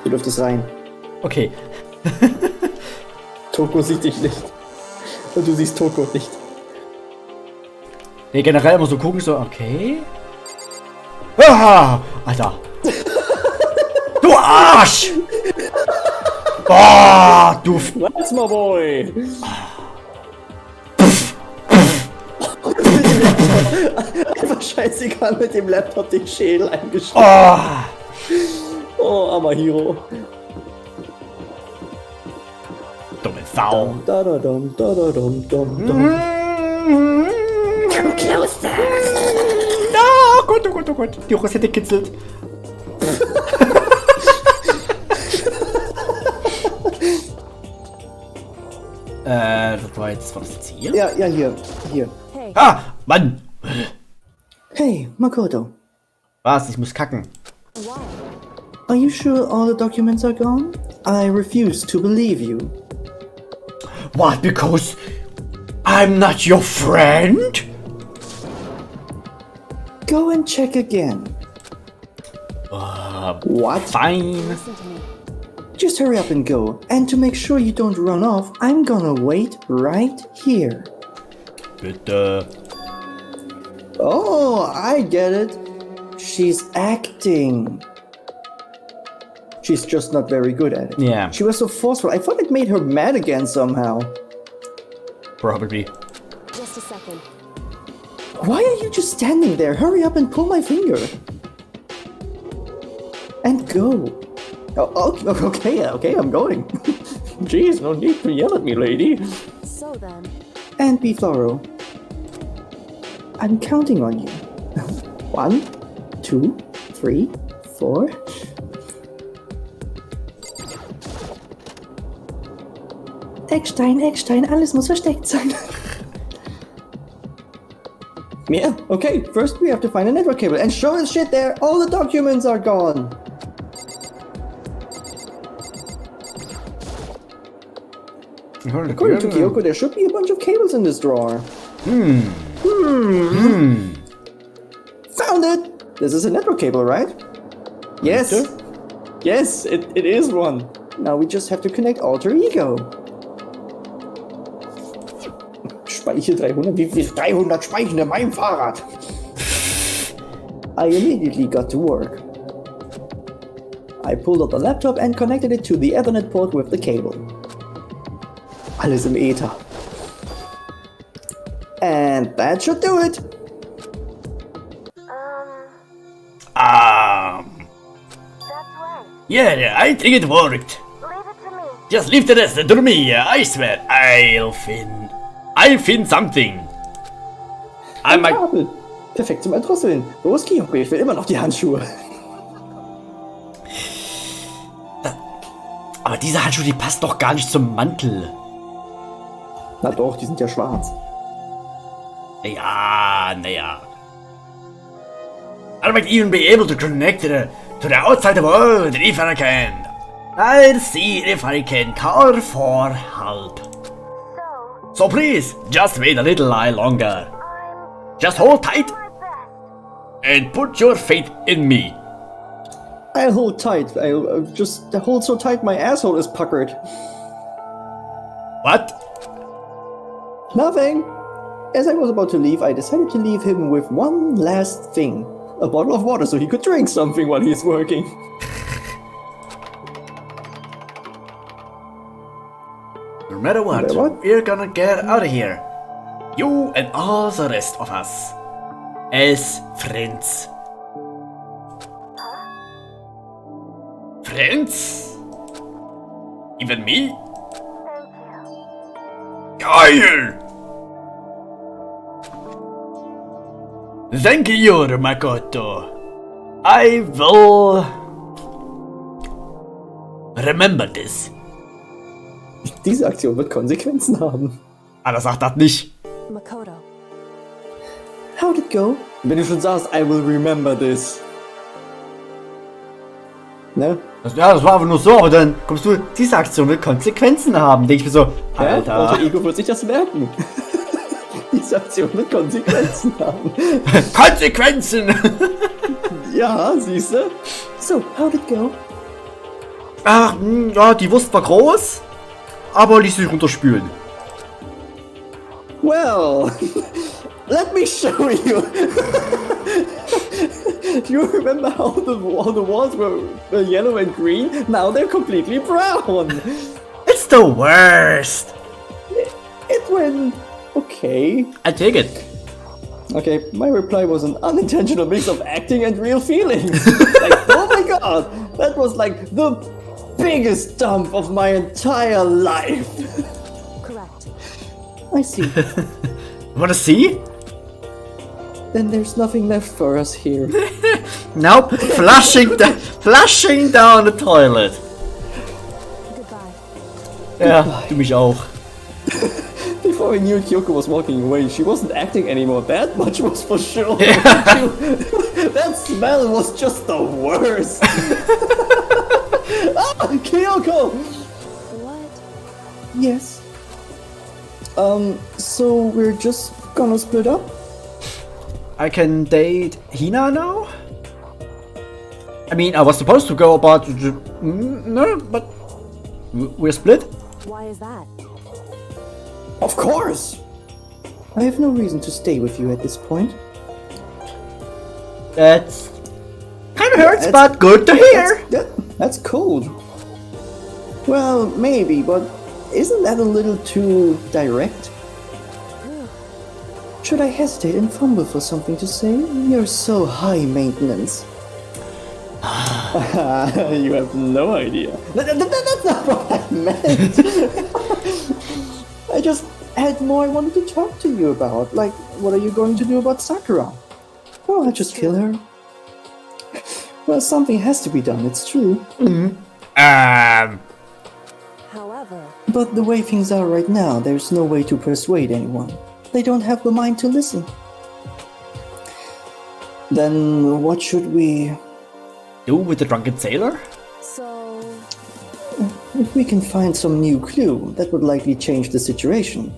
Du dürftest rein. Okay. Toko sieht dich nicht. Und du siehst Toko nicht. Nee, generell immer so gucken, so, okay. Ah, Alter. Du Arsch! Boah, du... Was, my boy? Einfach scheißegal mit dem Laptop den Schädel eingeschlagen. Oh, armer Hiro. Dumme Sau. Da da dum, da da dum, dum, dum. Come closer. No, oh Gott, oh Gott. Die Rosette kitzelt. Was war das jetzt hier? Ja, hier. Hey, Ah, Mann. Hey, Makoto. Was? Ich muss kacken. why? Are you sure all the documents are gone? I refuse to believe you. What? Because I'm not your friend? Go and check again. What? Fine. Listen to me. Just hurry up and go. And to make sure you don't run off, I'm gonna wait right here. Bitte. Oh, I get it. She's acting. She's just not very good at it. Yeah. She was so forceful. I thought it made her mad again somehow. Probably. Just a second. Why are you just standing there? Hurry up and pull my finger. And go. Oh, okay, I'm going. Jeez, no need to yell at me, lady. So then, And be thorough. I'm counting on you. 1, 2, 3, 4. Eckstein, alles muss versteckt sein. Yeah, okay, first we have to find a network cable, and sure as shit there, all the documents are gone. According to Kyoko, there should be a bunch of cables in this drawer. Found it! This is a network cable, right? Yes. Yes, it is one. Now we just have to connect alter ego. Speicher 300? Wie viel 300 Speichen in meinem Fahrrad? I immediately got to work. I pulled out the laptop and connected it to the Ethernet port with the cable. Alles im Ether. And that should do it. that's right. Yeah, I think it worked. Leave it to me. Just leave the rest to me. I swear, I'll find something. I might. Kabel. Perfekt zum Erdrosseln. Los, Kyoko, ich will immer noch die Handschuhe. Aber diese Handschuhe, die passt doch gar nicht zum Mantel. Na doch, die sind ja schwarz. Ja, naja. I might even be able to connect to the outside world if I can. I'll see if I can call for help. So please, just wait a little while longer. Just hold tight and put your faith in me. I'll hold tight. I'll just hold so tight my asshole is puckered. What? Nothing. As I was about to leave, I decided to leave him with one last thing. A bottle of water so he could drink something while he's working. No matter what, we're gonna get out of here. You and all the rest of us. As friends. Friends? Even me? Geil! Thank you, Makoto. I will remember this. Diese Aktion wird Konsequenzen haben. Aber sagt das nicht. Makoto. How'd it go? Wenn du schon sagst, I will remember this. Ne? Ja, das war einfach nur so, aber dann kommst du, diese Aktion wird Konsequenzen haben. Denke ich mir so, Alter. Ja, Alter Ego wird sich das merken. Diese Aktion wird Konsequenzen haben. Konsequenzen! Ja, siehste. So, how'd it go? Ach, ja, die Wurst war groß, aber ließ sich runterspülen. Well, let me show you. Do you remember how the walls were yellow and green? Now they're completely brown. It's the worst. It went okay. I take it. Okay, my reply was an unintentional mix of acting and real feelings. Like, oh my god, that was like the biggest dump of my entire life. Correct. I see. Wanna see? Then there's nothing left for us here. Nope. Flushing down the toilet. Goodbye. Ja, du mich auch. Before I knew Kyoko was walking away, she wasn't acting anymore. That much was for sure. That smell was just the worst. Ah, Kyoko! What? Yes. So we're just gonna split up? I can date Hina now? I mean, I was supposed to go, but no, but we're split. Why is that? Of course! I have no reason to stay with you at this point. That's kind of hurts, That's- but good to hear. That's cold. Well, maybe, but isn't that a little too direct? Should I hesitate and fumble for something to say? You're so high maintenance. You have no idea. That's not what I meant. I just had more I wanted to talk to you about. Like, what are you going to do about Sakura? Oh, I'll just kill her. Well, something has to be done, it's true. However, But the way things are right now, there's no way to persuade anyone. They don't have the mind to listen. Then what should we... Do with the drunken sailor? so If we can find some new clue, that would likely change the situation.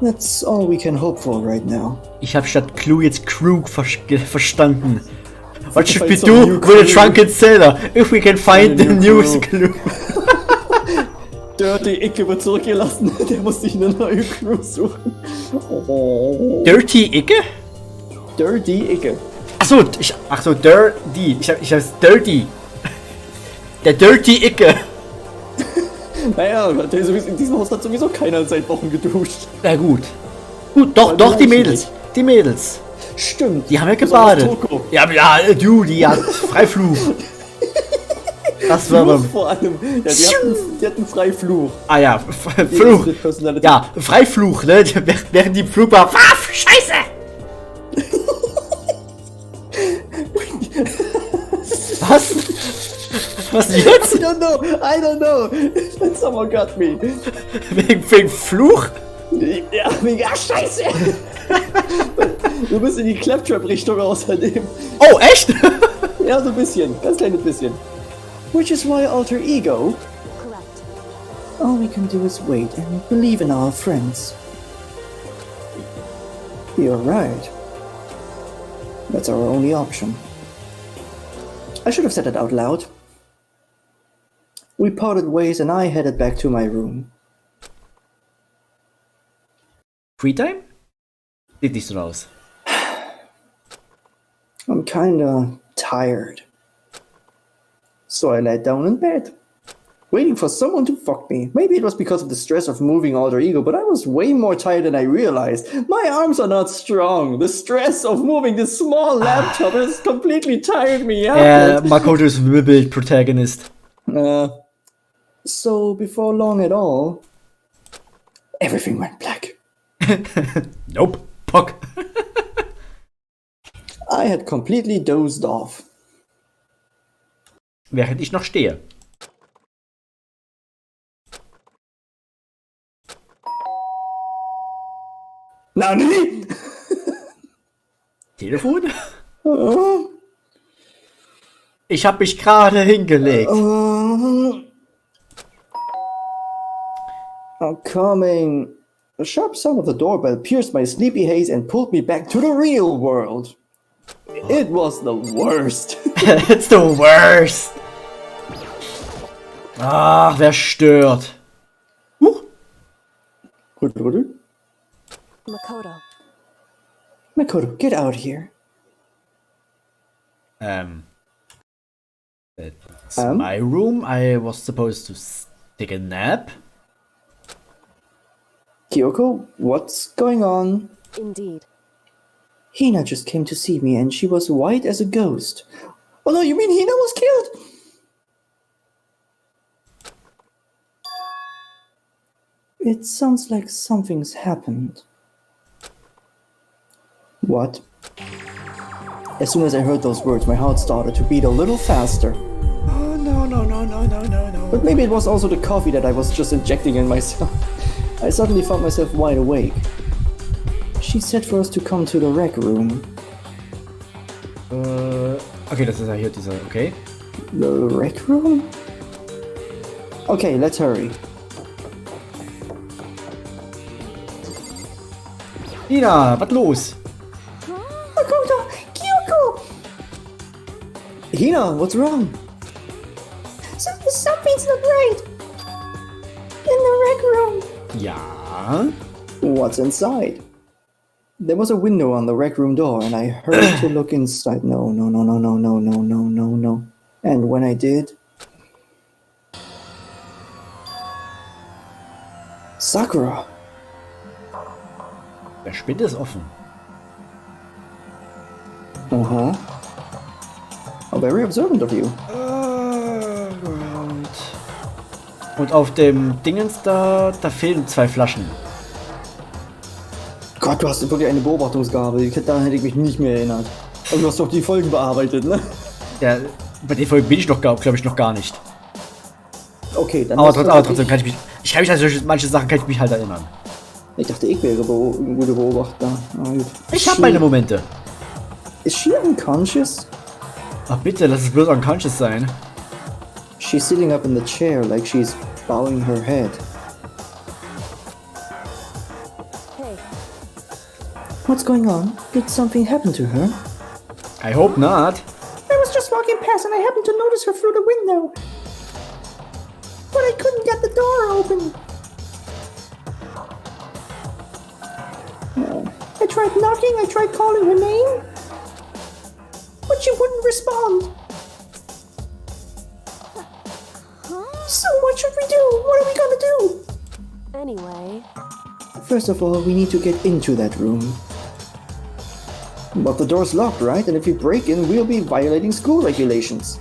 That's all we can hope for right now. Ich habe statt Clue jetzt Krug verstanden. What should we Find some do new with a clue. drunken sailor if we can find Find a the new new clue? Dirty Icke wird zurückgelassen. Der muss sich eine neue Clue suchen. Oh. Dirty Icke? Dirty Icke. Achso, Dirty. Ich hab's Dirty. Der Dirty Icke. Naja, in diesem Haus hat sowieso keiner seit Wochen geduscht. Na gut. Doch, die Mädels. Die Mädels. Stimmt. Die haben ja Besonders gebadet. Toko. Ja, die hat Freifluch. Das war Fluch aber... vor allem. Ja, die hatten Freifluch. Ah ja, Fluch. Ja, Freifluch, ne? Während die Flug war... Waff, Scheiße! Was? Was jetzt? I don't know. Someone got me. Wegen Fluch? Ja, scheiße. Du bist in die Claptrap-Richtung außerdem. Oh, echt? Ja, so ein bisschen. Ganz kleines bisschen. Which is why alter ego. correct. All we can do is wait and believe in our friends. You're right. That's our only option. I should have said it out loud. We parted ways and I headed back to my room. Free time? Sieht nicht so aus. I'm kinda tired. So I laid down in bed, waiting for someone to fuck me. Maybe it was because of the stress of moving alter ego, but I was way more tired than I realized. My arms are not strong. The stress of moving this small laptop has completely tired me out. Makoto's Wibbit protagonist. So before long at all, everything went black. Nope. Puck. I had completely dozed off. Während ich noch stehe. Nani? Telefon? Ich hab mich gerade hingelegt. I'm coming. A sharp sound of the doorbell pierced my sleepy haze and pulled me back to the real world. It was the worst. It's the worst. Ach, wer stört? Makoto. Makoto, get out here. It's my room. I was supposed to take a nap. Kyoko, what's going on? Indeed. Hina just came to see me and she was white as a ghost. Oh no, you mean Hina was killed? It sounds like something's happened. What? As soon as I heard those words, my heart started to beat a little faster. Oh, no. But maybe it was also the coffee that I was just injecting in myself. I suddenly found myself wide awake. She said for us to come to the rec room. Okay, das ist ja hier dieser, okay. The rec room? Okay, let's hurry. Nina, was los? Makoto! Kyoko! Hina, what's wrong? Something's not right. In the rec room. Ja? What's inside? There was a window on the rec room door and I hurried to look inside. No. And when I did... Sakura! Der Spind ist offen. Uh-huh. How very observant of you. Und auf dem Dingens da fehlen 2 Flaschen. Gott, du hast wirklich eine Beobachtungsgabe. Daran hätte ich mich nicht mehr erinnert. Aber du hast doch die Folgen bearbeitet, ne? Ja, bei den Folgen bin ich noch, glaube ich, noch gar nicht. Okay, dann... Aber trotzdem kann ich mich... Ich kann mich an manche Sachen kann ich mich halt erinnern. Ich dachte, ich wäre ein guter Beobachter. Ich habe meine Momente. Is she unconscious? Ach bitte, lass es bloß unconscious sein. She's sitting up in the chair like she's bowing her head. Hey, What's going on? Did something happen to her? I hope not. I was just walking past and I happened to notice her through the window. But I couldn't get the door open. I tried knocking, I tried calling her name. But she wouldn't respond. So what should we do? What are we gonna do? anyway. First of all, we need to get into that room. But the door's locked, right? And if we break in, we'll be violating school regulations.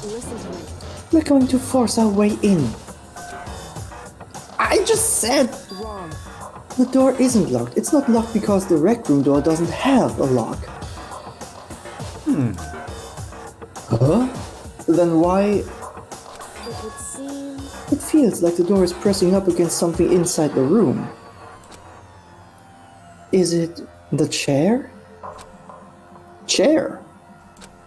Listen to me. We're going to force our way in. I just said... Wrong. The door isn't locked. It's not locked because the rec room door doesn't have a lock. Huh? Then why... It would seem... It feels like the door is pressing up against something inside the room. Is it the chair? Chair?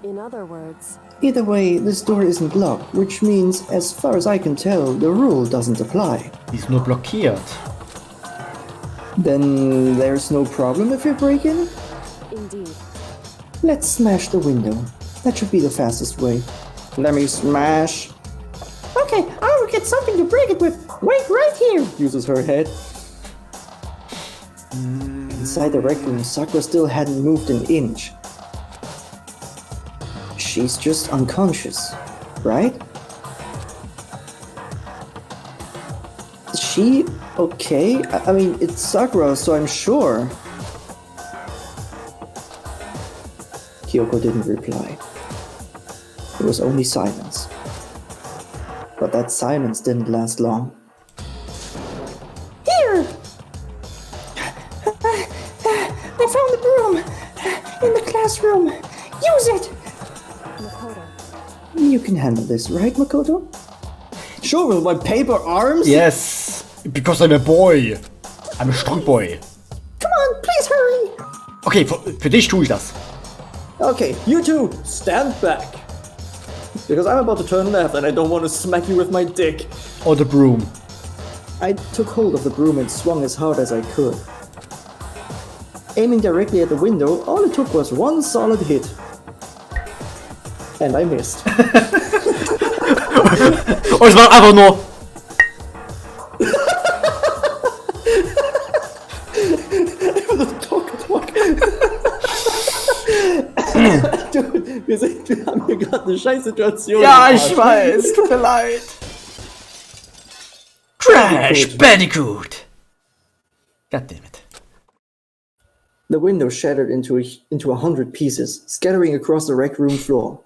In other words, Either way, this door isn't locked, which means, as far as I can tell, the rule doesn't apply. Die ist nur blockiert. Then there's no problem if we break in? indeed. Let's smash the window. That should be the fastest way. Let me smash. Okay, I'll get something to break it with. Wait right here, uses her head. Inside the rec room, Sakura still hadn't moved an inch. She's just unconscious, right? Is she okay? I mean, it's Sakura, so I'm sure. Kyoko didn't reply. There was only silence. But that silence didn't last long. Here! I found the broom! In the classroom! Use it! Makoto. You can handle this, right, Makoto? Sure, with my paper arms? Yes, because I'm a boy. I'm a strong boy. Come on, please hurry! Okay, für dich tue ich das. Okay, you two, stand back. Because I'm about to turn left and I don't want to smack you with my dick. Or the broom. I took hold of the broom and swung as hard as I could. Aiming directly at the window, all it took was one solid hit. And I missed. Und es war einfach nur. Dude, wir haben hier gerade eine Scheißsituation. Ja, ich weiß. Tut mir leid. Crash Bandicoot. Goddammit. The window shattered into 100 pieces, scattering across the rec room floor.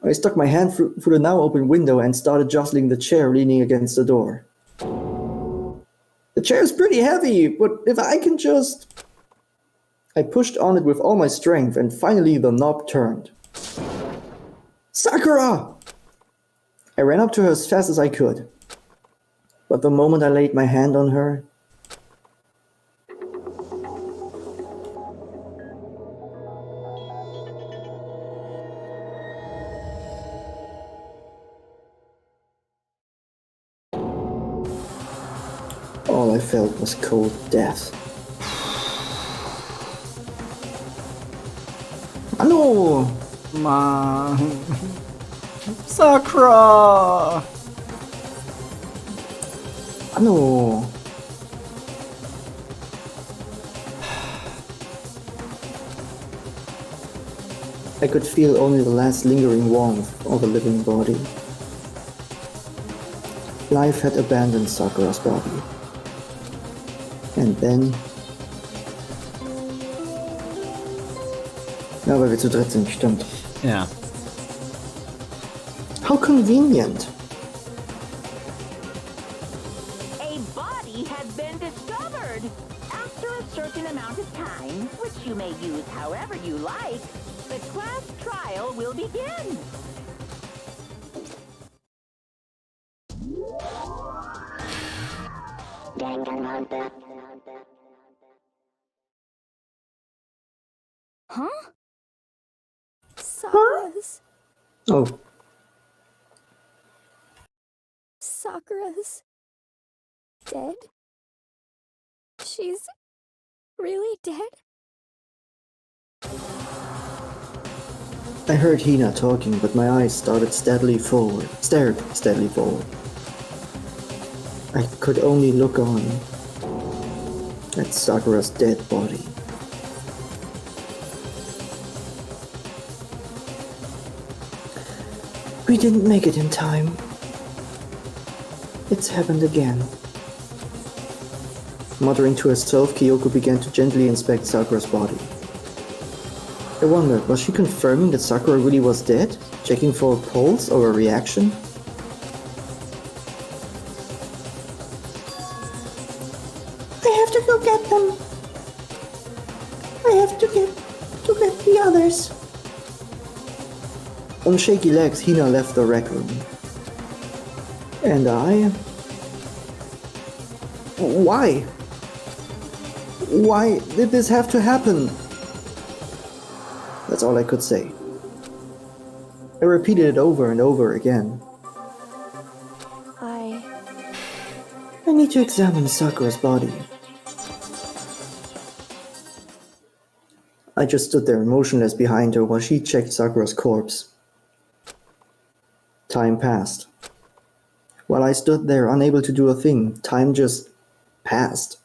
I stuck my hand through the now open window and started jostling the chair leaning against the door. The chair is pretty heavy, but if I can just... I pushed on it with all my strength and finally the knob turned. Sakura! I ran up to her as fast as I could. But the moment I laid my hand on her, all I felt was cold death. Hallo! Mann. Sakura. Hallo! I could feel only the last lingering warmth of a living body. Life had abandoned Sakura's body. And then... Ja, weil wir zu dritt sind, stimmt. Ja. How convenient! A body has been discovered. After a certain amount of time, which you may use however you like, the class trial will begin. Danganronpa. Huh? Sakura's. Oh, Sakura's dead? She's really dead? I heard Hina talking, but my eyes stared steadily forward. I could only look on at Sakura's dead body. We didn't make it in time. It's happened again. Muttering to herself, Kyoko began to gently inspect Sakura's body. I wondered, was she confirming that Sakura really was dead? Checking for a pulse or a reaction? I have to go get them. I have to get the others. On shaky legs, Hina left the rec room. And I... Why? Why did this have to happen? That's all I could say. I repeated it over and over again. I need to examine Sakura's body. I just stood there motionless behind her while she checked Sakura's corpse. Time passed. While I stood there unable to do a thing, time just passed.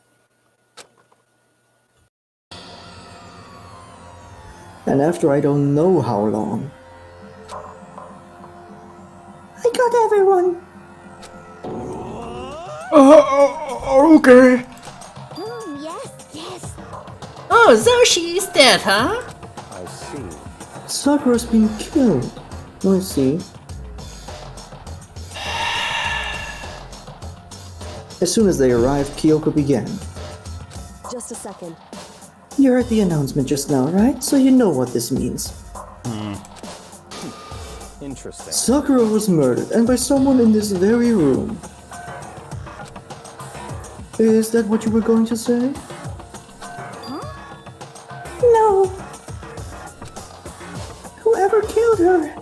And after I don't know how long, I got everyone. Okay. Yes. Oh, so she's dead, huh? I see. Sakura's been killed. I see. As soon as they arrived, Kyoko began. Just a second. You heard the announcement just now, right? So you know what this means. Interesting. Sakura was murdered, and by someone in this very room. Is that what you were going to say? Huh? No. Whoever killed her.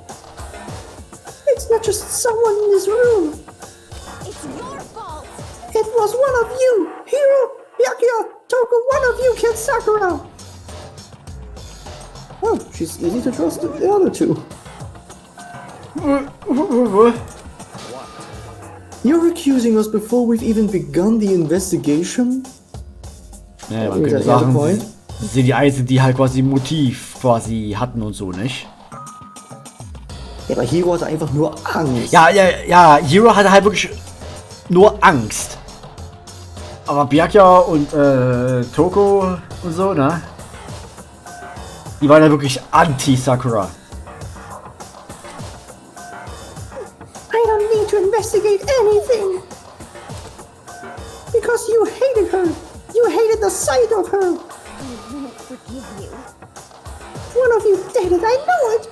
It's not just someone in this room. It's your fault! It was one of you! Hiro, Byakuya, Toku, one of you killed Sakura! Oh, she's easy to trust the other two. You're accusing us before we've even begun the investigation? Ja, man Is könnte that the sagen, point? sie sind die Einzigen, die halt quasi ein Motiv quasi hatten und so, nicht? Ja, aber Hiro hatte einfach nur Angst. Ja, Hiro hatte halt wirklich nur Angst. Aber Byakuya und Toko und so, ne? Die waren ja wirklich anti-Sakura. I don't need to investigate anything. Because you hated her. You hated the sight of her. I won't forgive you. One of you did it, I know it.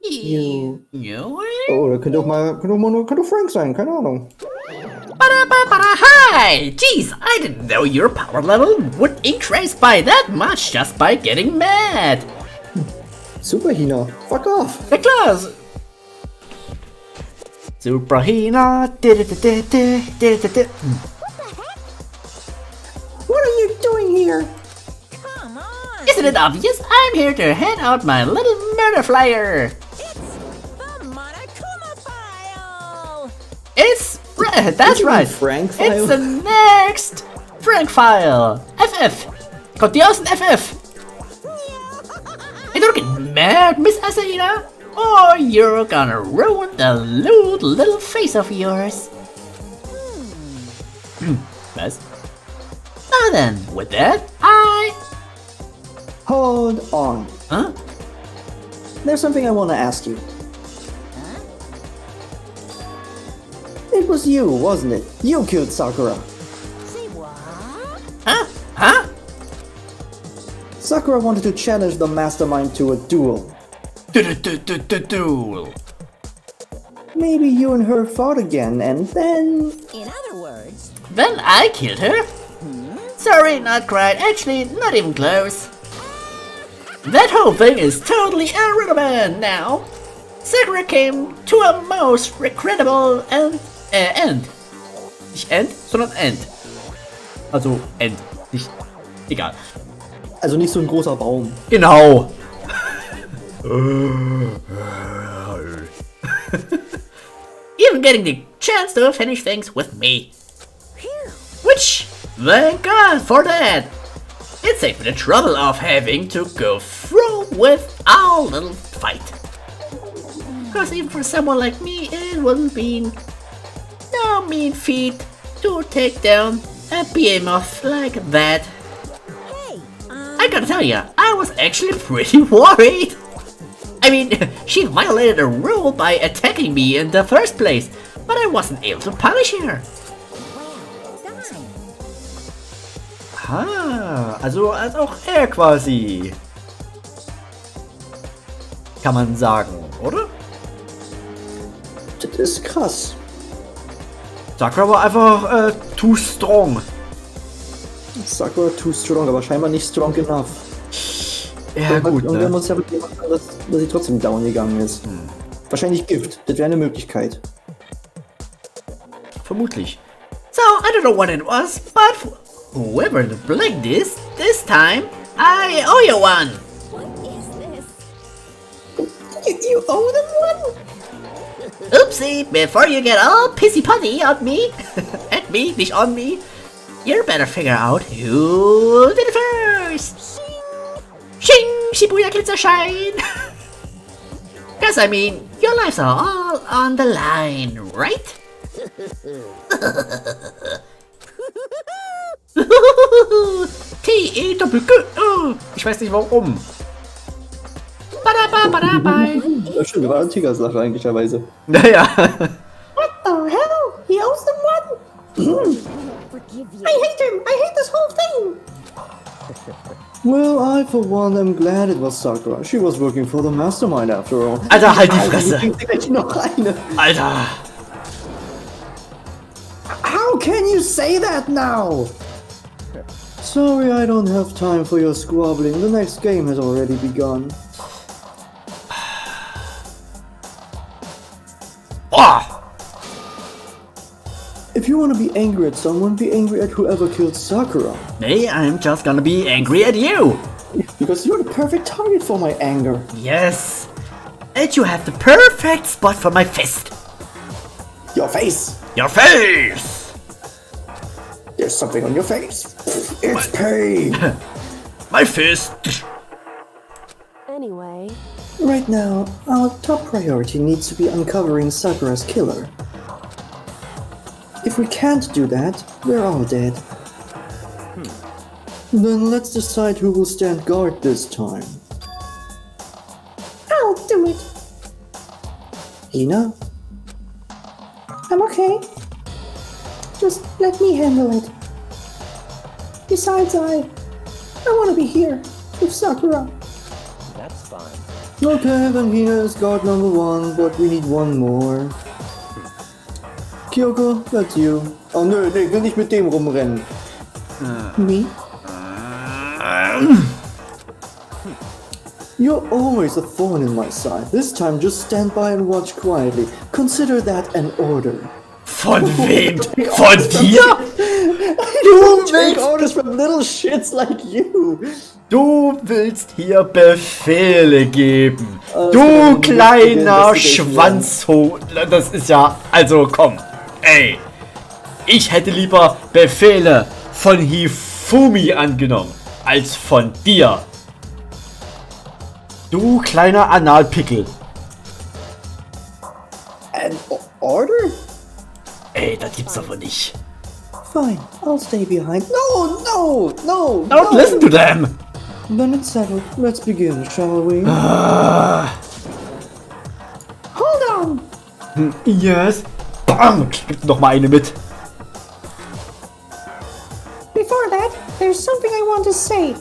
You. Oh, da könnte auch Frank sein, keine Ahnung. Hi! Jeez, I didn't know your power level would increase by that much just by getting mad. Super Hina, fuck off. Ja klar. Super Hina. What are you doing here? Come on! Isn't it obvious? I'm here to hand out my little murder flyer. It's the Monokuma file! It's that's you right. mean Frank file? It's the next Frank file. FF. Kommt die aus dem FF? Hey, don't get mad, Miss Asahina, or you're gonna ruin the lewd little face of yours. Was? Now then, with that, Hold on. Huh? There's something I want to ask you. It was you, wasn't it? You killed Sakura. Say what? Huh? Sakura wanted to challenge the mastermind to a duel. Duel. Maybe you and her fought again, and then... In other words, Then I killed her? Sorry, not quite. Actually, not even close. That whole thing is totally irrelevant now. Sakura came to a most regrettable end. Nicht End, sondern End. Also End. Nicht. Egal. Also nicht so ein großer Baum. Genau. Even getting the chance to finish things with me. Which, thank God for that. It saved me the trouble of having to go through with our little fight. Because even for someone like me, it wasn't been no mean feat to take down a behemoth like that. hey, I gotta tell ya, I was actually pretty worried. I mean, she violated a rule by attacking me in the first place, but I wasn't able to punish her. well done. Ah, also als auch er quasi. Kann man sagen, oder? Das ist krass. Sakura war einfach too strong. Sakura too strong, aber scheinbar nicht strong enough. Ja gut, Und wir ne? haben uns ja wirklich gemacht, dass sie trotzdem down gegangen ist. Wahrscheinlich Gift, das wäre eine Möglichkeit. Vermutlich. So, I don't know what it was, but whoever blanked this time, I owe you one. What is this? You owe them one? Oopsie, before you get all pissy-putty on me, at me, nicht on me, you better figure out who did it first. Shing! Shibuya Glitzershine! Cause I mean, your lives are all on the line, right? T-E-Doppel-G. Ich weiß nicht warum. Badabai. Ja, stimmt, war ein Tigersache eigentlicherweise. Naja. What the hell? He owes them one? I won't forgive you. I hate him! I hate this whole thing! Well, I for one am glad it was Sakura. She was working for the mastermind after all. Alter, halt die Fresse. Gleich noch eine. Alter. How can you say that now? Sorry, I don't have time for your squabbling. The next game has already begun. Oh. If you want to be angry at someone, be angry at whoever killed Sakura. Nee, I'm just gonna be angry at you. Because you're the perfect target for my anger. Yes. And you have the perfect spot for my fist. Your face! Your face! There's something on your face. It's pain! My fist! Anyway, Right now, our top priority needs to be uncovering Sakura's killer. If we can't do that, we're all dead. Then let's decide who will stand guard this time. I'll do it. Hina? I'm okay. Just let me handle it. Besides, I want to be here with Sakura. That's fine. Okay, then Hina is guard number 1, but we need one more. Kyoko, that's you. Oh nö, ich will nicht mit dem rumrennen. Me? You're always a thorn in my side. This time just stand by and watch quietly. Consider that an order. Von wem? Von dir? Du take orders from little shits like you. Du willst hier Befehle geben. Das Du kann kleiner nicht Schwanzho. Das ist ja... Also komm. Ey. Ich hätte lieber Befehle von Hifumi angenommen, als von dir. Du kleiner Analpickel. An order? Ey, das gibt's aber nicht. Fine, I'll stay behind. No! Don't listen to them. Then it's settled. Let's begin, shall we? Hold on! Yes. Bam. Gib noch mal eine mit. Before that, there's something I want to say.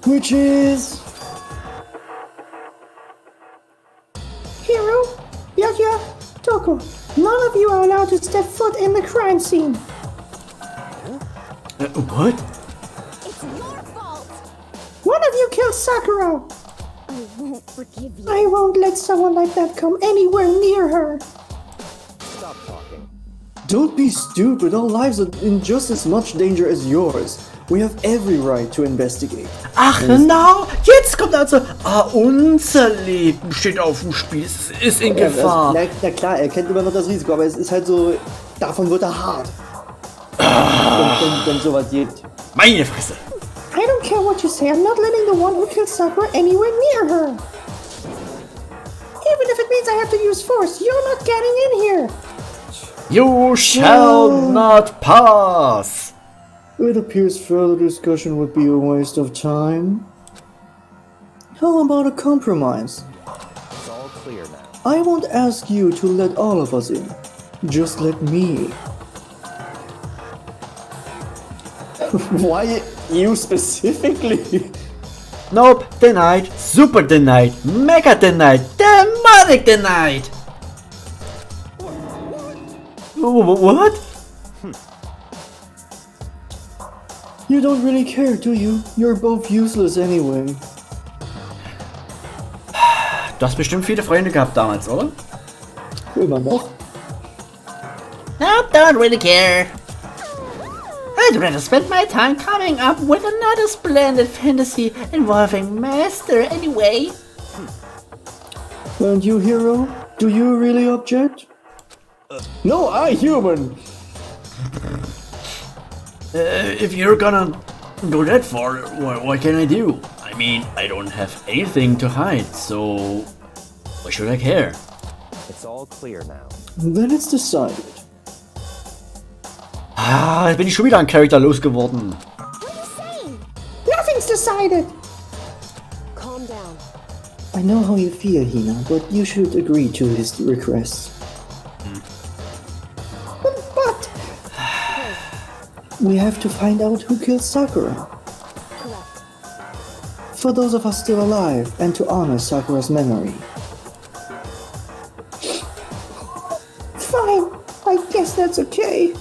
Which is... Hiro, Byakuya, Toko, none of you are allowed to step foot in the crime scene. What? it's your fault. One of you killed Sakura. I won't forgive you. I won't let someone like that come anywhere near her. Stop talking. Don't be stupid. Our lives are in just as much danger as yours. We have every right to investigate. Ach genau, jetzt kommt also, unser Leben steht auf dem Spiel, es ist in Gefahr. Na klar, er kennt immer noch das Risiko, aber es ist halt so, davon wird er hart. Wenn sowas gibt. Meine Fresse. I don't care what you say, I'm not letting the one who killed Sakura anywhere near her. Even if it means I have to use force, you're not getting in here. You shall not pass. It appears further discussion would be a waste of time. How about a compromise? It's all clear now. I won't ask you to let all of us in. Just let me. Why you specifically? Nope, denied, super denied, mega denied, demonic denied. What? You don't really care, do you? You're both useless anyway. Du hast bestimmt viele Freunde gehabt damals, oder? Immer noch. Nope, don't really care. I'd rather spend my time coming up with another splendid fantasy involving Master anyway. And you, Hero? Do you really object? No, I human! If you're gonna go that far, what can I do? I mean, I don't have anything to hide, so why should I care? It's all clear now. Then it's decided. Jetzt bin ich schon wieder ein Charakter losgeworden. What are you saying? Nothing's decided. Calm down. I know how you feel, Hina, but you should agree to his request. But We have to find out who killed Sakura. Correct. For those of us still alive, and to honor Sakura's memory. fine, I guess that's okay.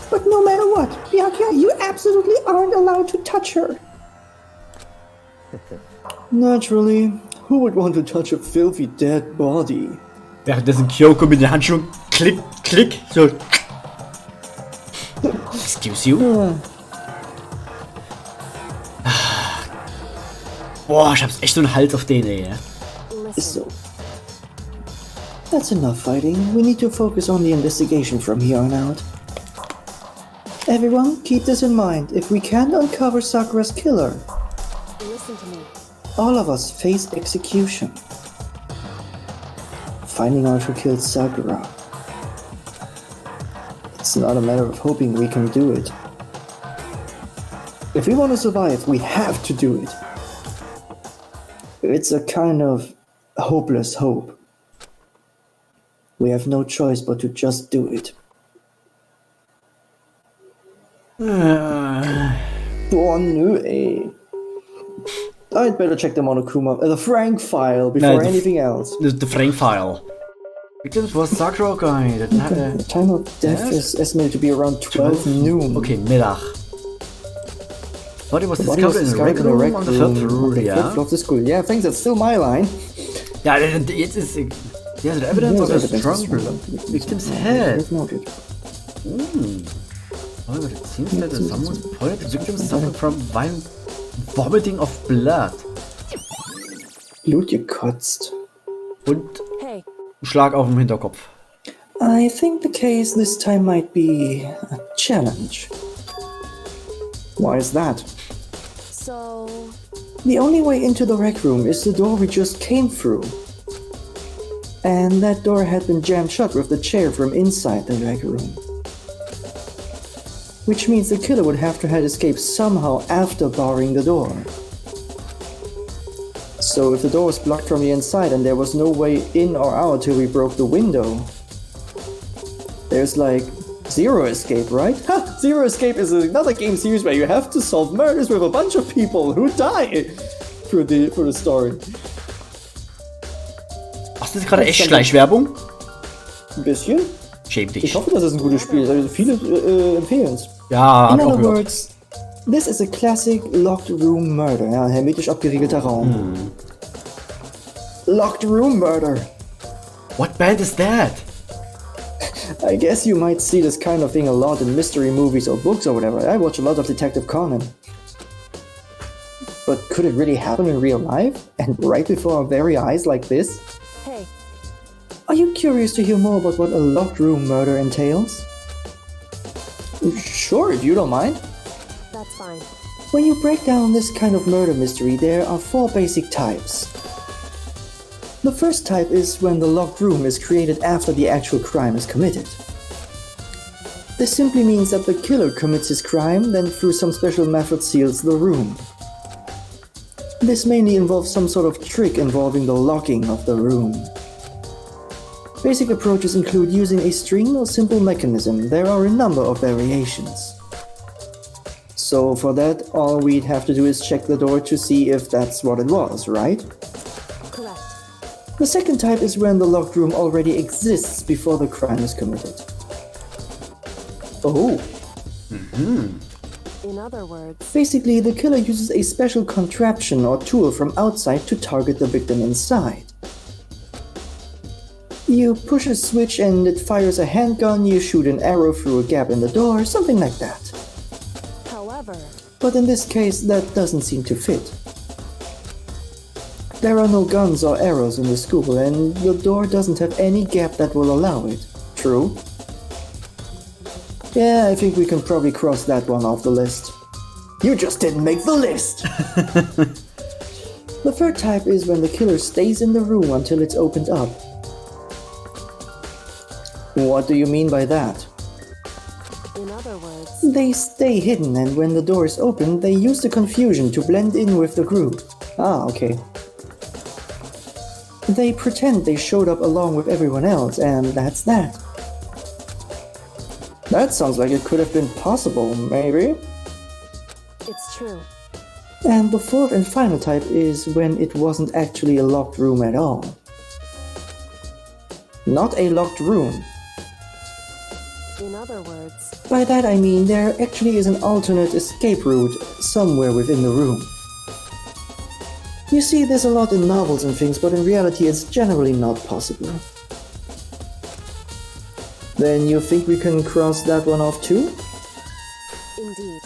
But no matter what, Byakuya, you absolutely aren't allowed to touch her. Naturally, who would want to touch a filthy dead body? Währenddessen Kyoko mit den Handschuhen klick, klick, so. Excuse you? Boah, ich hab's echt so einen Hals auf den, ey. So. That's enough fighting. We need to focus on the investigation from here on out. Everyone, keep this in mind. If we can't uncover Sakura's killer, Listen to me. all of us face execution. Finding out who killed Sakura. It's not a matter of hoping we can do it. If we want to survive, we have to do it. It's a kind of hopeless hope. We have no choice but to just do it. Oh, nö, ey. I'd better check the Monokuma, the Frank file before anything else. The Frank file. Victims was Sakura guy. The time of death is estimated to be around 12 noon. Okay, Mittag. Body was The body was discovered in a rec room on the fifth floor, on the yeah. fifth floor of the school. Yeah, thanks, that's still my line. Yeah, jetzt ist... Yeah, the evidence of a strong victim's head. We've noted. However, it seems that someone's pointed the victim suffered from violent vomiting of blood. Blut gekotzt. Und Hey, ein Schlag auf dem Hinterkopf. I think the case this time might be a challenge. Why is that? so The only way into the rec room is the door we just came through. And that door had been jammed shut with the chair from inside the rec room. Which means the killer would have to have escaped somehow after barring the door. So if the door was blocked from the inside and there was no way in or out till we broke the window, there's like zero escape, right? Ha! Zero Escape is another game series where you have to solve murders with a bunch of people who die through the story. Ach, das ist gerade echt Schleichwerbung? Ein bisschen. Schäm dich. Ich hoffe, dass es ein gutes Spiel ist. Also viele empfehlen es. Ja, hab In ich auch other gehört. words, this is a classic locked room murder. Ja, hermetisch abgeriegelter Raum. Locked room murder. What band is that? I guess you might see this kind of thing a lot in mystery movies or books or whatever. I watch a lot of Detective Conan. But could it really happen in real life? And right before our very eyes like this? hey, Are you curious to hear more about what a locked room murder entails? Sure, if you don't mind. that's fine. When you break down this kind of murder mystery, there are 4 basic types. The first type is when the locked room is created after the actual crime is committed. This simply means that the killer commits his crime, then through some special method seals the room. This mainly involves some sort of trick involving the locking of the room. Basic approaches include using a string or simple mechanism. There are a number of variations. So for that, all we'd have to do is check the door to see if that's what it was, right? Correct. The second type is when the locked room already exists before the crime is committed. Oh. In other words, Basically, the killer uses a special contraption or tool from outside to target the victim inside. You push a switch and it fires a handgun, you shoot an arrow through a gap in the door, something like that. however, But in this case, that doesn't seem to fit. There are no guns or arrows in the school, and the door doesn't have any gap that will allow it. True? Yeah, I think we can probably cross that one off the list. You just didn't make the list! The third type is when the killer stays in the room until it's opened up. What do you mean by that? in other words, They stay hidden, and when the door is opened, they use the confusion to blend in with the group. Ah, okay. They pretend they showed up along with everyone else, and that's that. That sounds like it could have been possible, maybe? it's true. And the fourth and final type is when it wasn't actually a locked room at all. Not a locked room. In other words, By that I mean there actually is an alternate escape route somewhere within the room. You see this a lot in novels and things, but in reality it's generally not possible. Then you think we can cross that one off too? indeed.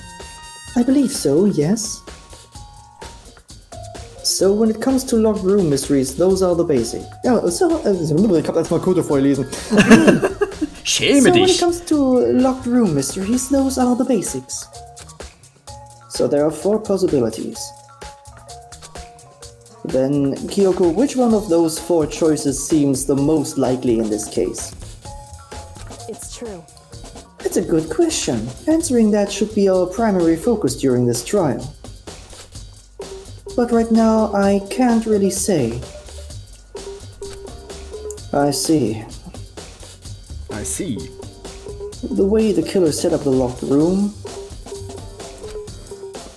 I believe so, yes. So when it comes to locked room mysteries, those are the basics. Ja, so, ich hab das mal Code vorlesen. Schäme So when it dich! comes to locked room mysteries, those are the basics. So there are 4 possibilities. Then, Kyoko, which one of those 4 choices seems the most likely in this case? It's true. That's a good question. Answering that should be our primary focus during this trial. But right now, I can't really say. I see. I see. The way the killer set up the locked room...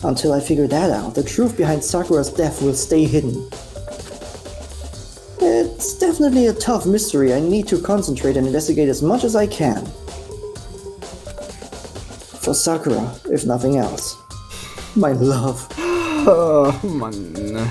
Until I figure that out, the truth behind Sakura's death will stay hidden. It's definitely a tough mystery. I need to concentrate and investigate as much as I can. For Sakura, if nothing else. My love. Oh, Mann.